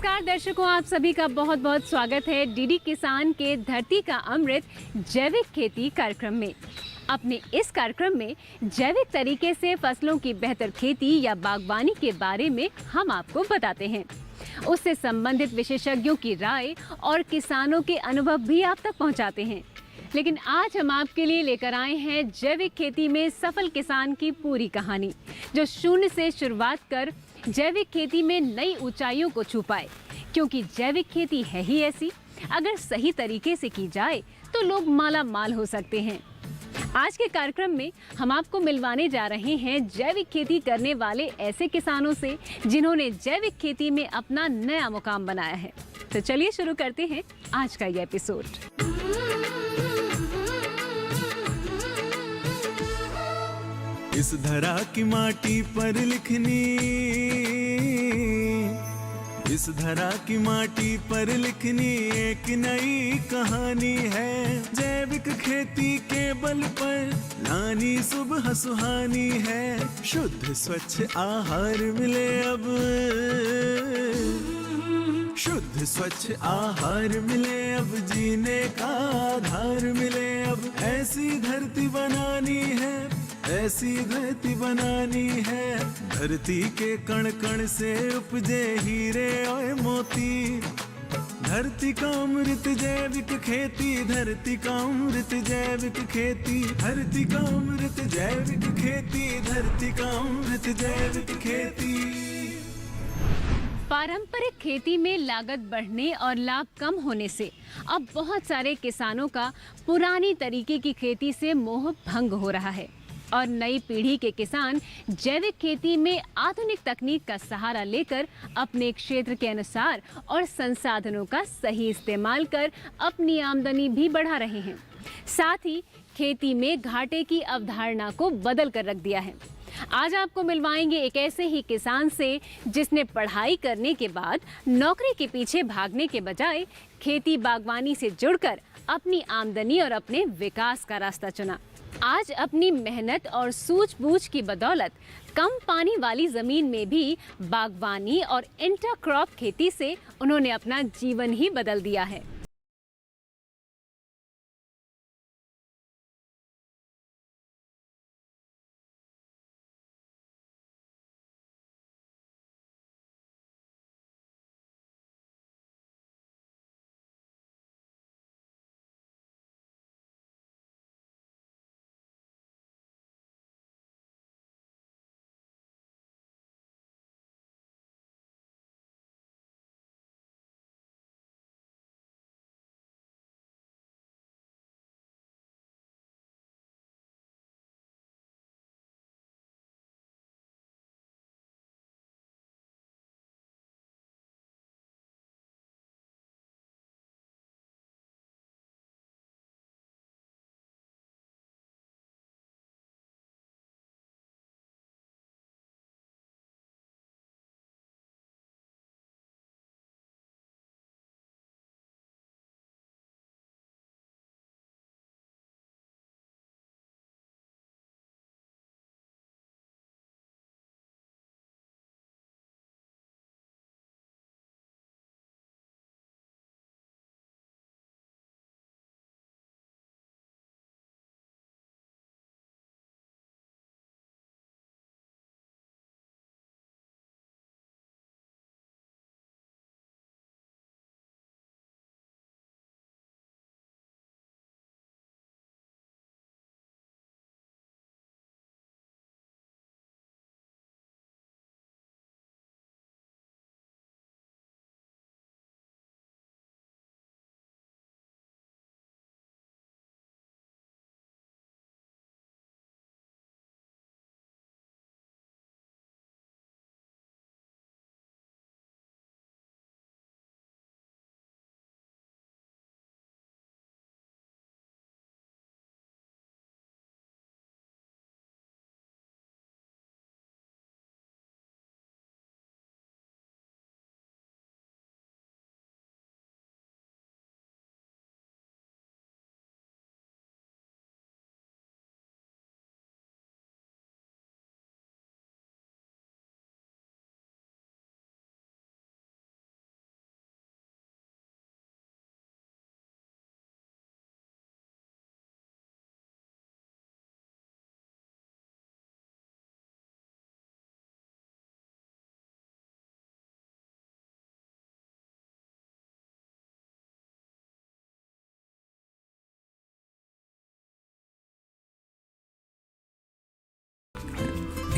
नमस्कार दर्शकों, आप सभी का बहुत बहुत स्वागत है डीडी किसान के धरती का अमृत जैविक खेती कार्यक्रम में। अपने इस कार्यक्रम में जैविक तरीके से फसलों की बेहतर खेती या बागवानी के बारे में हम आपको बताते हैं। उससे संबंधित विशेषज्ञों की राय और किसानों के अनुभव भी आप तक पहुंचाते हैं। लेकिन आज हम आपके लिए लेकर आए हैं जैविक खेती में सफल किसान की पूरी कहानी, जो शून्य से शुरुआत कर जैविक खेती में नई ऊंचाइयों को छू पाए। क्योंकि जैविक खेती है ही ऐसी, अगर सही तरीके से की जाए तो लोग माला माल हो सकते हैं। आज के कार्यक्रम में हम आपको मिलवाने जा रहे हैं जैविक खेती करने वाले ऐसे किसानों से जिन्होंने जैविक खेती में अपना नया मुकाम बनाया है। तो चलिए शुरू करते हैं आज का ये एपिसोड। इस धरा की माटी पर लिखनी, इस धरा की माटी पर लिखनी एक नई कहानी है। जैविक खेती के बल पर लानी सुबह सुहानी है। शुद्ध स्वच्छ आहार मिले अब, शुद्ध स्वच्छ आहार मिले अब, जीने का आधार मिले अब। ऐसी धरती बनानी है, ऐसी धरती बनानी है। धरती के कण कण से उपजे हीरे और मोती। धरती का अमृत जैविक खेती, धरती का अमृत जैविक खेती, धरती का अमृत जैविक खेती, धरती का अमृत जैविक खेती। पारंपरिक खेती में लागत बढ़ने और लाभ कम होने से अब बहुत सारे किसानों का पुरानी तरीके की खेती से मोह भंग हो रहा है और नई पीढ़ी के किसान जैविक खेती में आधुनिक तकनीक का सहारा लेकर अपने क्षेत्र के अनुसार और संसाधनों का सही इस्तेमाल कर अपनी आमदनी भी बढ़ा रहे हैं। साथ ही खेती में घाटे की अवधारणा को बदल कर रख दिया है। आज आपको मिलवाएंगे एक ऐसे ही किसान से जिसने पढ़ाई करने के बाद नौकरी के पीछे भागने के बजाय खेती बागवानी से जुड़कर अपनी आमदनी और अपने विकास का रास्ता चुना। आज अपनी मेहनत और सूझबूझ की बदौलत कम पानी वाली जमीन में भी बागवानी और इंटरक्रॉप खेती से उन्होंने अपना जीवन ही बदल दिया है।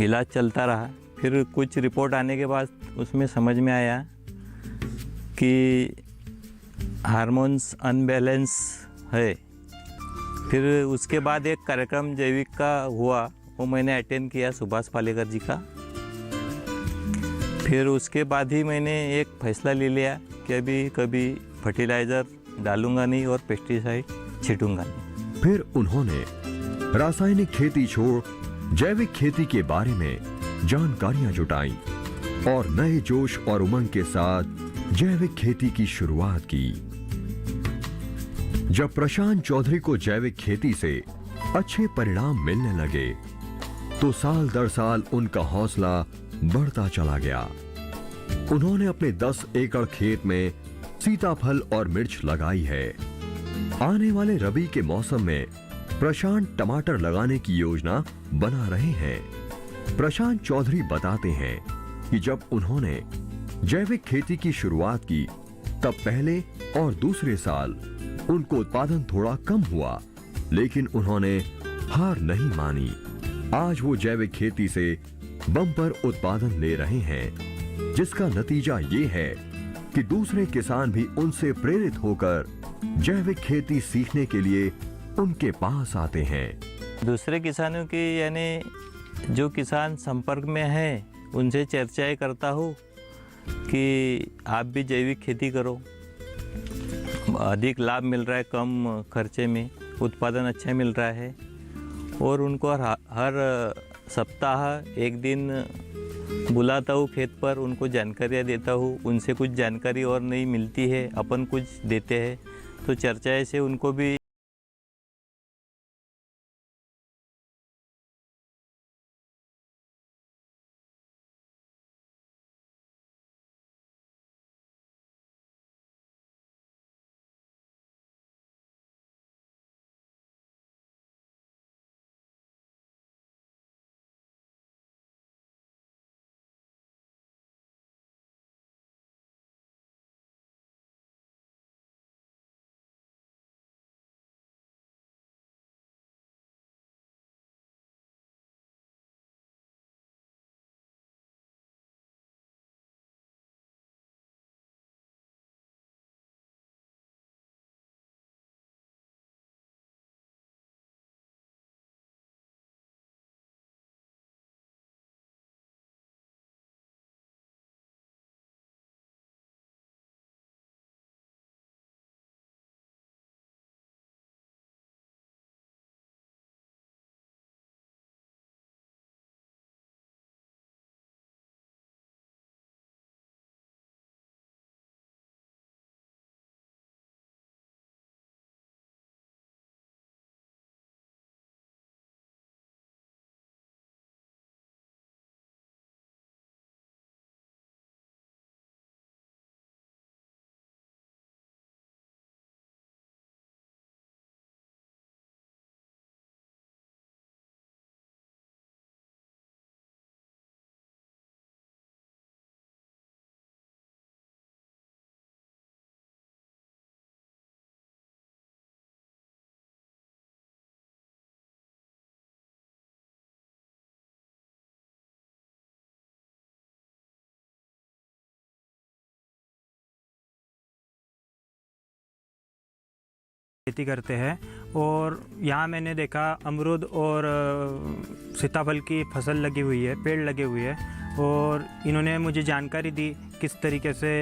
इलाज चलता रहा। फिर कुछ रिपोर्ट आने के बाद उसमें समझ में आया कि हार्मोन्स अनबैलेंस है। फिर उसके बाद एक कार्यक्रम जैविक का हुआ, वो मैंने अटेंड किया सुभाष पालेकर जी का। फिर उसके बाद ही मैंने एक फैसला ले लिया कि अभी कभी फर्टिलाइज़र डालूंगा नहीं और पेस्टिसाइड छीटूंगा नहीं। फिर उन्होंने रासायनिक खेती छोड़ जैविक खेती के बारे में जानकारियां जुटाई और नए जोश और उमंग के साथ जैविक खेती की शुरुआत की। जब प्रशांत चौधरी को जैविक खेती से अच्छे परिणाम मिलने लगे तो साल दर साल उनका हौसला बढ़ता चला गया। उन्होंने अपने 10 एकड़ खेत में सीताफल और मिर्च लगाई है। आने वाले रबी के मौसम में प्रशांत टमाटर लगाने की योजना बना रहे हैं। प्रशांत चौधरी बताते हैं कि जब उन्होंने जैविक खेती की शुरुआत की तब पहले और दूसरे साल उनको उत्पादन थोड़ा कम हुआ, लेकिन उन्होंने हार नहीं मानी। आज वो जैविक खेती से बम्पर उत्पादन ले रहे हैं, जिसका नतीजा ये है कि दूसरे किसान भी उनसे प्रेरित होकर जैविक खेती सीखने के लिए उनके पास आते हैं। दूसरे किसानों की यानी जो किसान संपर्क में हैं उनसे चर्चाएं करता हूँ कि आप भी जैविक खेती करो, अधिक लाभ मिल रहा है, कम खर्चे में उत्पादन अच्छा मिल रहा है। और उनको हर सप्ताह एक दिन बुलाता हूँ खेत पर, उनको जानकारियाँ देता हूँ। उनसे कुछ जानकारी और नहीं मिलती है, अपन कुछ देते हैं, तो चर्चाएं से उनको भी खेती करते हैं। और यहाँ मैंने देखा अमरूद और सीताफल की फसल लगी हुई है, पेड़ लगे हुए हैं। और इन्होंने मुझे जानकारी दी किस तरीके से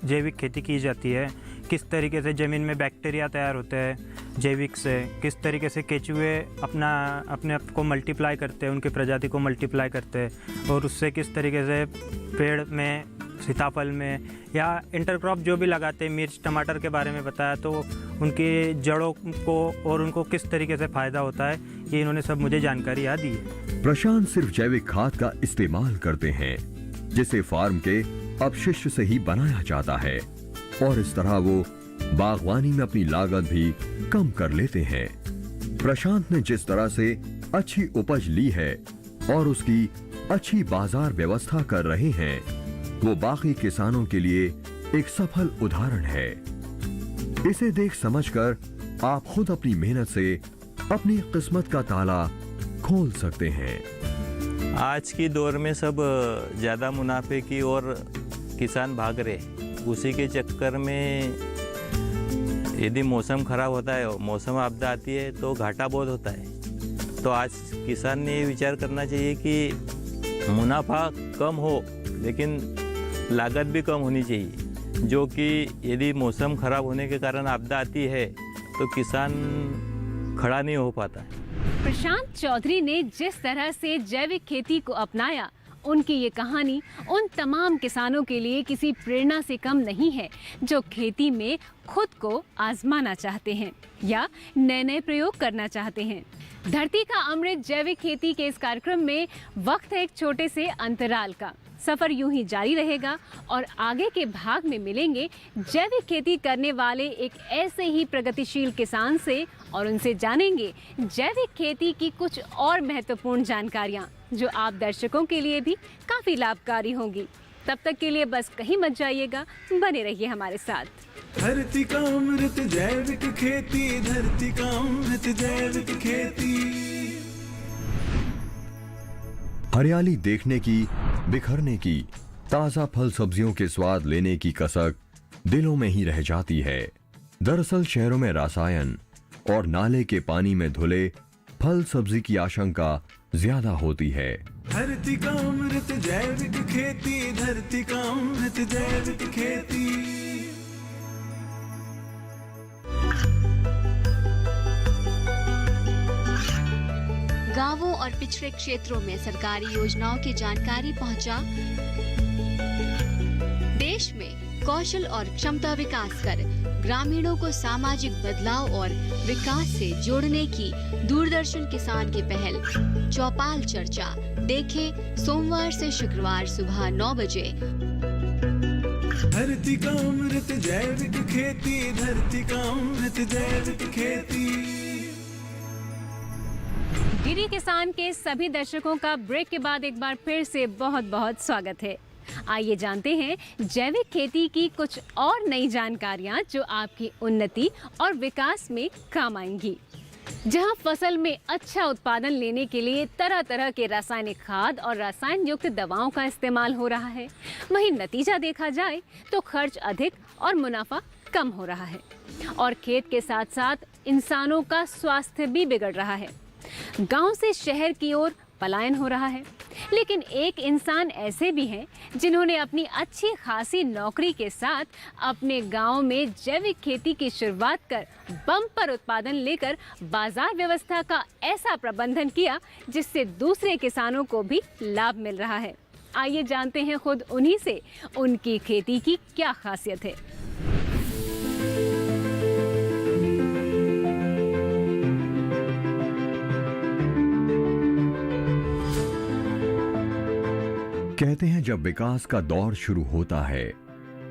जैविक खेती की जाती है, किस तरीके से ज़मीन में बैक्टीरिया तैयार होते हैं जैविक से, किस तरीके से केचुए अपने आप को मल्टीप्लाई करते हैं, उनकी प्रजाति को मल्टीप्लाई करते हैं, और उससे किस तरीके से पेड़ में, सीताफल में या इंटरक्रॉप जो भी लगाते हैं, मिर्च टमाटर के बारे में बताया। तो उनकी जड़ों को और उनको किस तरीके से फ़ायदा होता है, ये इन्होंने सब मुझे जानकारी दी है। प्रशांत सिर्फ जैविक खाद का इस्तेमाल करते हैं जिसे फार्म के अपशिष्ट से ही बनाया जाता है, और इस तरह वो बागवानी में अपनी लागत भी कम कर लेते हैं। प्रशांत ने जिस तरह से अच्छी उपज ली है और उसकी अच्छी बाजार व्यवस्था कर रहे हैं, वो बाकी किसानों के लिए एक सफल उदाहरण है। इसे देख समझकर आप खुद अपनी मेहनत से अपनी किस्मत का ताला खोल सकते हैं। आज की दौर में सब ज़्यादा मुनाफे की ओर किसान भाग रहे, उसी के चक्कर में यदि मौसम ख़राब होता है, मौसम आपदा आती है तो घाटा बहुत होता है। तो आज किसान ने ये विचार करना चाहिए कि मुनाफा कम हो लेकिन लागत भी कम होनी चाहिए, जो कि यदि मौसम ख़राब होने के कारण आपदा आती है तो किसान खड़ा नहीं हो पाता है। प्रशांत चौधरी ने जिस तरह से जैविक खेती को अपनाया, उनकी ये कहानी उन तमाम किसानों के लिए किसी प्रेरणा से कम नहीं है जो खेती में खुद को आजमाना चाहते हैं या नए नए प्रयोग करना चाहते हैं। धरती का अमृत जैविक खेती के इस कार्यक्रम में वक्त है एक छोटे से अंतराल का। सफर यूं ही जारी रहेगा और आगे के भाग में मिलेंगे जैविक खेती करने वाले एक ऐसे ही प्रगतिशील किसान से और उनसे जानेंगे जैविक खेती की कुछ और महत्वपूर्ण जानकारियां जो आप दर्शकों के लिए भी काफी लाभकारी होंगी। तब तक के लिए बस कहीं मत जाइएगा, बने रहिए हमारे साथ। धरती का अमृत जैविक खेती, धरती का अमृत जैविक खेती। हरियाली देखने की, बिखरने की, ताजा फल सब्जियों के स्वाद लेने की कसक दिलों में ही रह जाती है। दरअसल शहरों में रसायन और नाले के पानी में धुले फल सब्जी की आशंका ज्यादा होती है। धरती का अमृत जैविक खेती, धरती का अमृत जैविक खेती। गांवों और पिछड़े क्षेत्रों में सरकारी योजनाओं की जानकारी पहुंचा। देश में कौशल और क्षमता विकास कर ग्रामीणों को सामाजिक बदलाव और विकास से जोड़ने की दूरदर्शन किसान की पहल चौपाल चर्चा देखें सोमवार से शुक्रवार सुबह 9 बजे। धरती का अमृत जैविक खेती, धरती का अमृत जैविक खेती। डीडी किसान के सभी दर्शकों का ब्रेक के बाद एक बार फिर से बहुत बहुत स्वागत है। आइए जानते हैं जैविक खेती की कुछ और नई जानकारियां जो आपकी उन्नति और विकास में काम आएंगी। जहां फसल में अच्छा उत्पादन लेने के लिए तरह तरह के रासायनिक खाद और रसायन युक्त दवाओं का इस्तेमाल हो रहा है, वहीं नतीजा देखा जाए तो खर्च अधिक और मुनाफा कम हो रहा है और खेत के साथ साथ इंसानों का स्वास्थ्य भी बिगड़ रहा है। गांव से शहर की ओर पलायन हो रहा है। लेकिन एक इंसान ऐसे भी हैं जिन्होंने अपनी अच्छी खासी नौकरी के साथ अपने गांव में जैविक खेती की शुरुआत कर बम्पर उत्पादन लेकर बाजार व्यवस्था का ऐसा प्रबंधन किया जिससे दूसरे किसानों को भी लाभ मिल रहा है। आइए जानते हैं खुद उन्हीं से उनकी खेती की क्या खासियत है। कहते हैं जब विकास का दौर शुरू होता है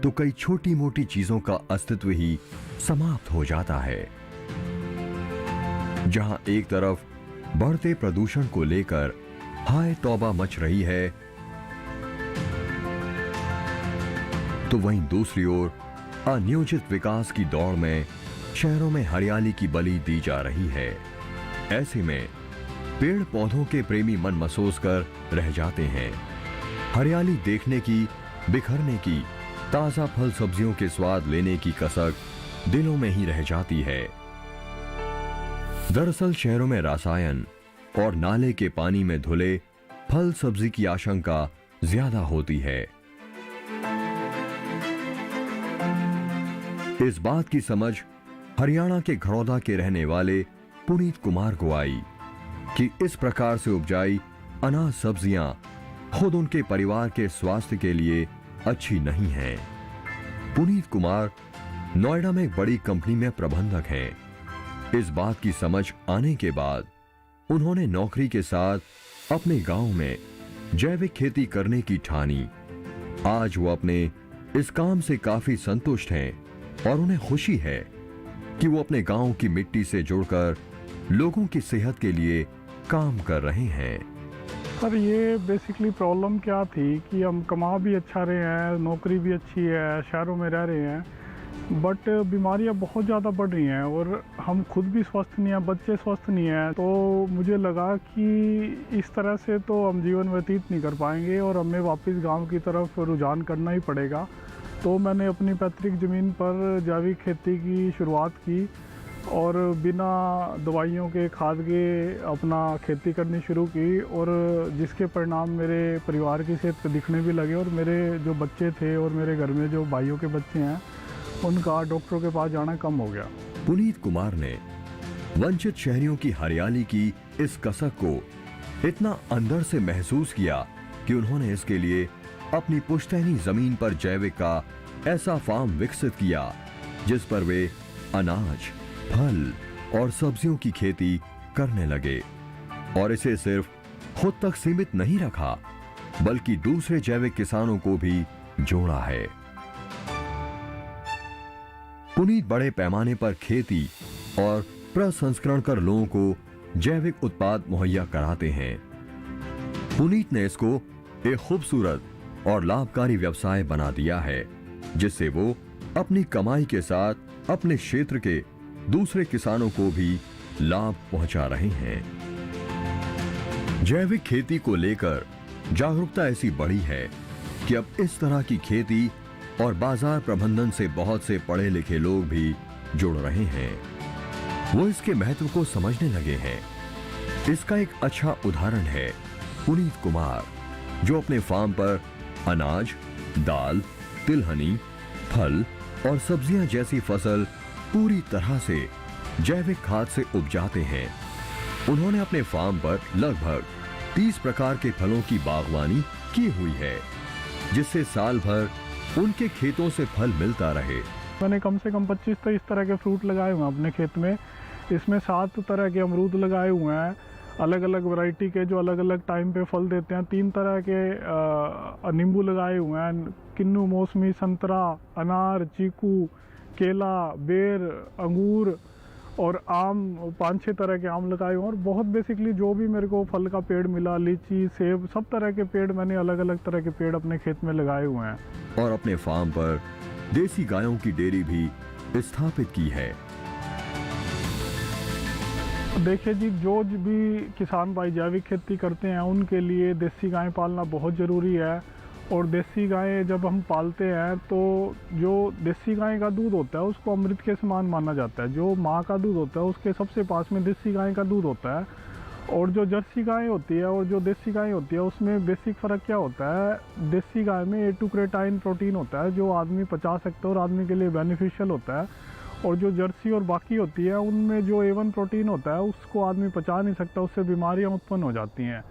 तो कई छोटी मोटी चीजों का अस्तित्व ही समाप्त हो जाता है। जहां एक तरफ बढ़ते प्रदूषण को लेकर हाय तौबा मच रही है, तो वहीं दूसरी ओर अनियोजित विकास की दौड़ में शहरों में हरियाली की बलि दी जा रही है। ऐसे में पेड़ पौधों के प्रेमी मन मसोस कर रह जाते हैं। हरियाली देखने की, बिखरने की, ताजा फल सब्जियों के स्वाद लेने की कसक दिलों में ही रह जाती है। दरअसल शहरों में रसायन और नाले के पानी में धुले फल सब्जी की आशंका ज्यादा होती है। इस बात की समझ हरियाणा के घरौदा के रहने वाले पुनीत कुमार को आई कि इस प्रकार से उपजाई अनाज सब्जियां खुद उनके परिवार के स्वास्थ्य के लिए अच्छी नहीं है। पुनीत कुमार नोएडा में एक बड़ी कंपनी में प्रबंधक हैं। इस बात की समझ आने के बाद उन्होंने नौकरी के साथ अपने गांव में जैविक खेती करने की ठानी। आज वो अपने इस काम से काफी संतुष्ट हैं और उन्हें खुशी है कि वो अपने गांव की मिट्टी से जुड़कर लोगों की सेहत के लिए काम कर रहे हैं। सर ये बेसिकली प्रॉब्लम क्या थी कि हम कमा भी अच्छा रहे हैं, नौकरी भी अच्छी है, शहरों में रह रहे हैं, बट बीमारियां बहुत ज़्यादा बढ़ रही हैं और हम खुद भी स्वस्थ नहीं हैं, बच्चे स्वस्थ नहीं हैं। तो मुझे लगा कि इस तरह से तो हम जीवन व्यतीत नहीं कर पाएंगे और हमें वापस गांव की तरफ रुझान करना ही पड़ेगा। तो मैंने अपनी पैतृक ज़मीन पर जैविक खेती की शुरुआत की और बिना दवाइयों के, खाद के अपना खेती करनी शुरू की और जिसके परिणाम मेरे परिवार की सेहत पे दिखने भी लगे और मेरे जो बच्चे थे और मेरे घर में जो भाइयों के बच्चे हैं उनका डॉक्टरों के पास जाना कम हो गया। पुनीत कुमार ने वंचित शहरियों की हरियाली की इस कसक को इतना अंदर से महसूस किया कि उन्होंने इसके लिए अपनी पुश्तैनी जमीन पर जैविक का ऐसा फार्म विकसित किया जिस पर वे अनाज, फल और सब्जियों की खेती करने लगे और इसे सिर्फ खुद तक सीमित नहीं रखा बल्कि दूसरे जैविक किसानों को भी जोड़ा है। पुनीत बड़े पैमाने पर खेती और प्रसंस्करण कर लोगों को जैविक उत्पाद मुहैया कराते हैं। पुनीत ने इसको एक खूबसूरत और लाभकारी व्यवसाय बना दिया है जिससे वो अपनी कमाई के साथ अपने क्षेत्र के दूसरे किसानों को भी लाभ पहुंचा रहे हैं। जैविक खेती को लेकर जागरूकता ऐसी बढ़ी है कि अब इस तरह की खेती और बाजार प्रबंधन से बहुत से पढ़े लिखे लोग भी जुड़ रहे हैं। वो इसके महत्व को समझने लगे हैं। इसका एक अच्छा उदाहरण है पुनीत कुमार, जो अपने फार्म पर अनाज, दाल, तिलहनी, फल और सब्जियां जैसी फसल पूरी तरह से जैविक खाद से उपजाते हैं। उन्होंने अपने फार्म पर लगभग 30 प्रकार के फलों की बागवानी की हुई है जिससे साल भर उनके खेतों से फल मिलता रहे। मैंने कम से कम 25-30 तरह के फ्रूट लगाए हुए हैं अपने खेत में। इसमें 7 तरह के अमरूद लगाए हुए हैं, अलग अलग वैरायटी के जो अलग अलग टाइम पे फल देते हैं। 3 तरह के नींबू लगाए हुए हैं, किन्नू, मौसमी, संतरा, अनार, चीकू, केला, बेर, अंगूर और आम, 5-6 तरह के आम लगाए हुए हैं। और बहुत बेसिकली जो भी मेरे को फल का पेड़ मिला, लीची, सेब, सब तरह के पेड़ मैंने अलग अलग तरह के पेड़ अपने खेत में लगाए हुए हैं। और अपने फार्म पर देसी गायों की डेयरी भी स्थापित की है। देखिए जी, जो भी किसान भाई जैविक खेती करते हैं उनके लिए देसी गाय पालना बहुत ज़रूरी है। और देसी गायें जब हम पालते हैं तो जो देसी गाय का दूध होता है उसको अमृत के समान माना जाता है। जो माँ का दूध होता है उसके सबसे पास में देसी गाय का दूध होता है। और जो जर्सी गाय होती है और जो देसी गाय होती है उसमें बेसिक फ़र्क क्या होता है, देसी गाय में A2 क्रेटाइन प्रोटीन होता है जो आदमी पचा सकता है और आदमी के लिए बेनिफिशियल होता है। और जो जर्सी और बाकी होती है उनमें जो A1 प्रोटीन होता है उसको आदमी पचा नहीं सकता, उससे बीमारियां उत्पन्न हो जाती हैं।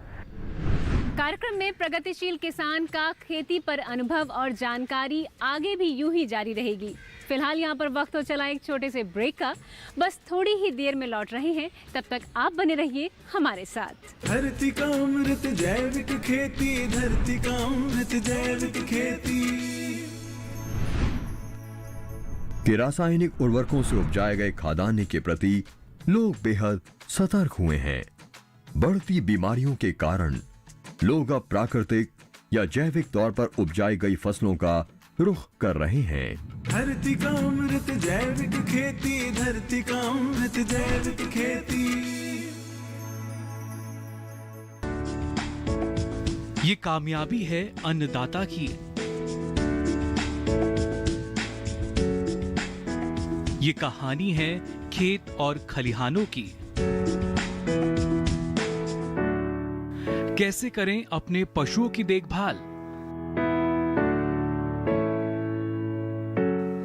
कार्यक्रम में प्रगतिशील किसान का खेती पर अनुभव और जानकारी आगे भी यूं ही जारी रहेगी। फिलहाल यहाँ पर वक्त हो चला एक छोटे से ब्रेक का, बस थोड़ी ही देर में लौट रहे हैं, तब तक आप बने रहिए हमारे साथ। धरती का अमृत जैविक खेती, धरती का अमृत जैविक खेती। कि रासायनिक उर्वरकों से उपजाए गए खाद्यान्न के प्रति लोग बेहद सतर्क हुए हैं। बढ़ती बीमारियों के कारण लोग अब प्राकृतिक या जैविक तौर पर उपजाई गई फसलों का रुख कर रहे हैं। धरती का अमृत जैविक खेती, धरती का अमृत जैविक खेती। ये कामयाबी है अन्नदाता की। ये कहानी है खेत और खलिहानों की। कैसे करें अपने पशुओं की देखभाल,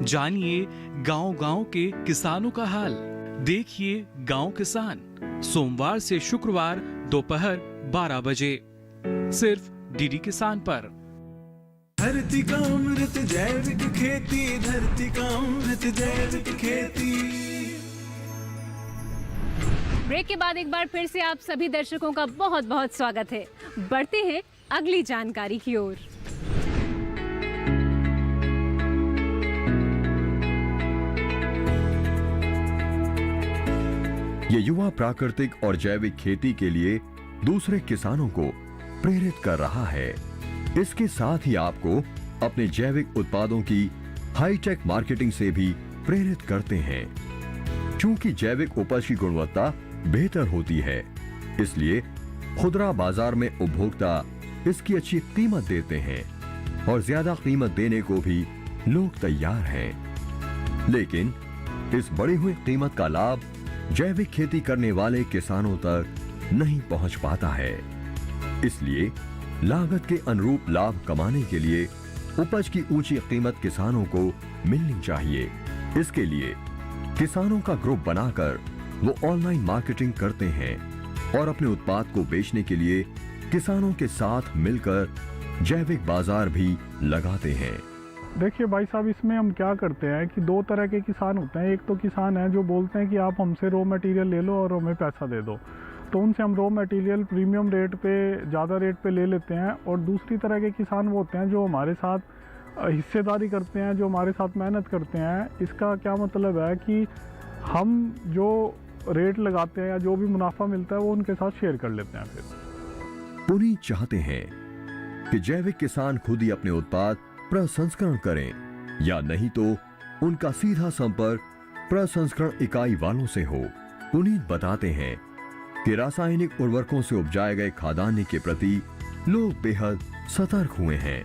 जानिए गांव-गांव के किसानों का हाल। देखिए गांव किसान, सोमवार से शुक्रवार दोपहर 12 बजे सिर्फ डीडी किसान पर। धरती का अमृत जैविक खेती, धरती का अमृत जैविक खेती। ब्रेक के बाद एक बार फिर से आप सभी दर्शकों का बहुत बहुत स्वागत है। बढ़ते हैं अगली जानकारी की ओर। ये युवा प्राकृतिक और जैविक खेती के लिए दूसरे किसानों को प्रेरित कर रहा है। इसके साथ ही आपको अपने जैविक उत्पादों की हाईटेक मार्केटिंग से भी प्रेरित करते हैं। चूंकि जैविक उपज की गुणवत्ता बेहतर होती है, इसलिए खुदरा बाजार में उपभोक्ता इसकी अच्छी कीमत देते हैं और ज्यादा कीमत देने को भी लोग तैयार हैं। लेकिन इस बढ़ी हुई कीमत का लाभ जैविक खेती करने वाले किसानों तक नहीं पहुंच पाता है। इसलिए लागत के अनुरूप लाभ कमाने के लिए उपज की ऊंची कीमत किसानों को मिलनी चाहिए। इसके लिए किसानों का ग्रुप बनाकर वो ऑनलाइन मार्केटिंग करते हैं और अपने उत्पाद को बेचने के लिए किसानों के साथ मिलकर जैविक बाजार भी लगाते हैं। देखिए भाई साहब, इसमें हम क्या करते हैं कि दो तरह के किसान होते हैं। एक तो किसान है जो बोलते हैं कि आप हमसे रॉ मटेरियल ले लो और हमें पैसा दे दो, तो उनसे हम रॉ मटेरियल प्रीमियम रेट पे, ज़्यादा रेट पे ले लेते हैं। और दूसरी तरह के किसान वो होते हैं जो हमारे साथ हिस्सेदारी करते हैं, जो हमारे साथ मेहनत करते हैं। इसका क्या मतलब है कि हम जो रेट लगाते हैं या जो भी मुनाफा मिलता है वो उनके साथ शेयर कर लेते हैं। फिर पुनीत चाहते हैं कि जैविक किसान खुद ही अपने उत्पाद प्रसंस्करण करें, या नहीं तो उनका सीधा संपर्क प्रसंस्करण इकाई वालों से हो। पुनीत बताते हैं कि रासायनिक उर्वरकों से उपजाए गए खाद्यान्न के प्रति लोग बेहद सतर्क हुए हैं।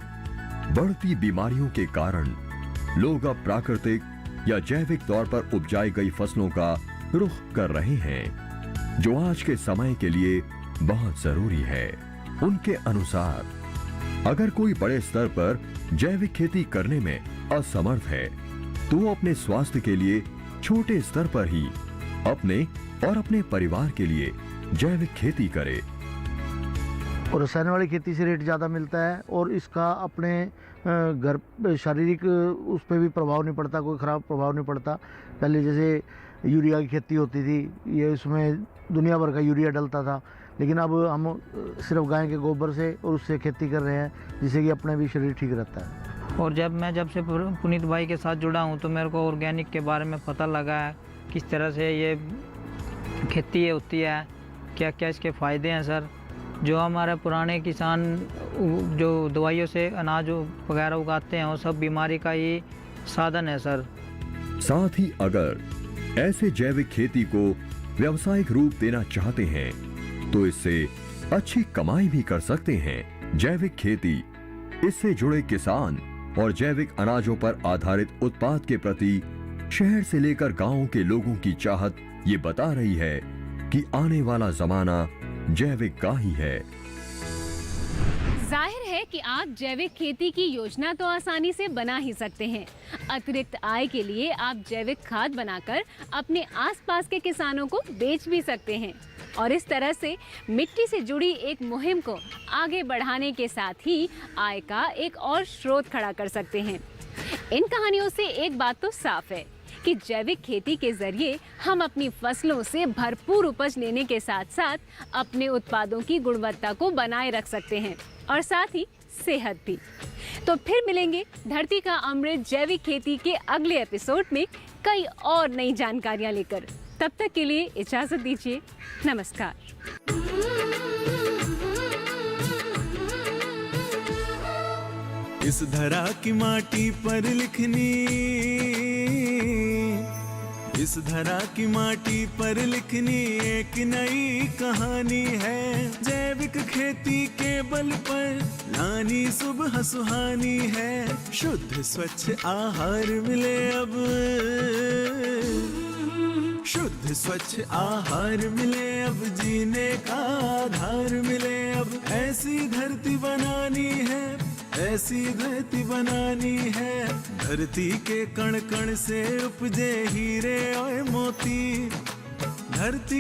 बढ़ती बीमारियों के कारण लोग अब प्राकृतिक या जैविक तौर पर उपजाई गई फसलों का रुख कर रहे हैं, जो आज के समय के लिए बहुत जरूरी है। उनके अनुसार अगर कोई बड़े स्तर पर जैविक खेती करने में असमर्थ है, तो वो अपने स्वास्थ्य के लिए छोटे स्तर पर ही अपने और अपने परिवार के लिए जैविक खेती करे। और रसायन वाली खेती से रेट ज़्यादा मिलता है और इसका अपने घर शारीरिक उस पर भी प्रभाव नहीं पड़ता, कोई ख़राब प्रभाव नहीं पड़ता। पहले जैसे यूरिया की खेती होती थी, ये इसमें दुनिया भर का यूरिया डलता था, लेकिन अब हम सिर्फ गाय के गोबर से और उससे खेती कर रहे हैं, जिससे कि अपना भी शरीर ठीक रहता है। और जब से पुनीत भाई के साथ जुड़ा हूँ तो मेरे को ऑर्गेनिक के बारे में पता लगा है, किस तरह से ये खेती होती है, क्या क्या इसके फ़ायदे हैं सर। जो हमारे पुराने किसान जो दवाइयों से अनाज वगैरह उगाते हैं, वो सब बीमारी का ही साधन है सर। साथ ही अगर ऐसे जैविक खेती को व्यावसायिक रूप देना चाहते हैं, तो इससे अच्छी कमाई भी कर सकते हैं। जैविक खेती, इससे जुड़े किसान और जैविक अनाजों पर आधारित उत्पाद के प्रति शहर से लेकर गांवों के लोगों की चाहत ये बता रही है कि आने वाला जमाना जैविक का ही है। जाहिर है कि आप जैविक खेती की योजना तो आसानी से बना ही सकते हैं। अतिरिक्त आय के लिए आप जैविक खाद बनाकर अपने आसपास के किसानों को बेच भी सकते हैं और इस तरह से मिट्टी से जुड़ी एक मुहिम को आगे बढ़ाने के साथ ही आय का एक और स्रोत खड़ा कर सकते हैं। इन कहानियों से एक बात तो साफ है कि जैविक खेती के जरिए हम अपनी फसलों से भरपूर उपज लेने के साथ साथ अपने उत्पादों की गुणवत्ता को बनाए रख सकते हैं और साथ ही सेहत भी। तो फिर मिलेंगे धरती का अमृत जैविक खेती के अगले एपिसोड में कई और नई जानकारियां लेकर। तब तक के लिए इजाजत दीजिए। नमस्कार। इस धरा की माटी पर लिखनी, इस धरा की माटी पर लिखनी एक नई कहानी है। जैविक खेती के बल पर लानी सुबह सुहानी है। शुद्ध स्वच्छ आहार मिले अब, शुद्ध स्वच्छ आहार मिले अब, जीने का आधार मिले अब। ऐसी धरती बनानी है, ऐसी धरती बनानी है। धरती के कण कण से उपजे हीरे और मोती, धरती